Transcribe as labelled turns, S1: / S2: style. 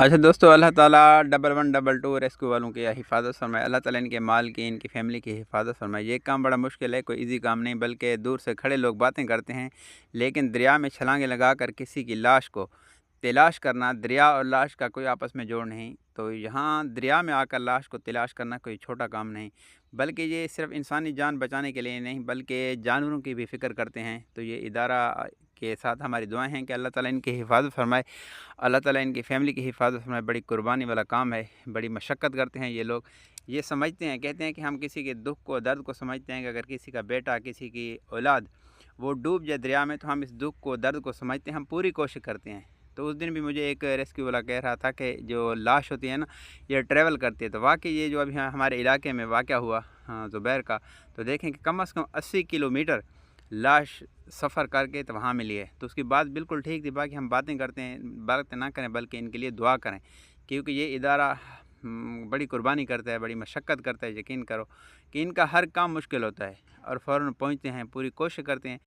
S1: अच्छा दोस्तों, अल्लाह ताला 1112 रेस्क्यू वालों की हिफाजत फरमाए। अल्लाह ताला इनके माल की, इनकी फैमिली की हिफाजत फरमाए। ये काम बड़ा मुश्किल है, कोई इजी काम नहीं, बल्कि दूर से खड़े लोग बातें करते हैं, लेकिन दरिया में छलांगे लगाकर किसी की लाश को तलाश करना, दरिया और लाश का कोई आपस में जोड़ नहीं। तो यहाँ दरिया में आकर लाश को तलाश करना कोई छोटा काम नहीं, बल्कि ये सिर्फ इंसानी जान बचाने के लिए नहीं, बल्कि जानवरों की भी फ़िक्र करते हैं। तो ये इदारा के साथ हमारी दुआएं हैं कि अल्लाह ताला इनकी हिफाजत फरमाए, अल्लाह ताला इनकी फ़ैमिली की हिफाजत फरमाए। बड़ी कुर्बानी वाला काम है, बड़ी मशक्क़त करते हैं ये लोग। ये समझते हैं, कहते हैं कि हम किसी के दुख को, दर्द को समझते हैं कि अगर किसी का बेटा, किसी की औलाद वो डूब जाए दरिया में, तो हम इस दुख को, दर्द को समझते हैं, हम पूरी कोशिश करते हैं। तो उस दिन भी मुझे एक रेस्क्यू वाला कह रहा था कि जो लाश होती है ना, ये ट्रैवल करती है। तो वाकई ये जो अभी हमारे इलाके में वाक़या हुआ, हाँ, ज़ुबैर का, तो देखें कि कम से कम 80 किलोमीटर लाश सफ़र करके तो वहाँ मिली है। तो उसकी बात बिल्कुल ठीक थी। बाकी हम बातें करते हैं, बातें ना करें, बल्कि इनके लिए दुआ करें, क्योंकि ये इदारा बड़ी कुर्बानी करता है, बड़ी मशक्क़त करता है। यकीन करो कि इनका हर काम मुश्किल होता है और फ़ौरन पहुँचते हैं, पूरी कोशिश करते हैं।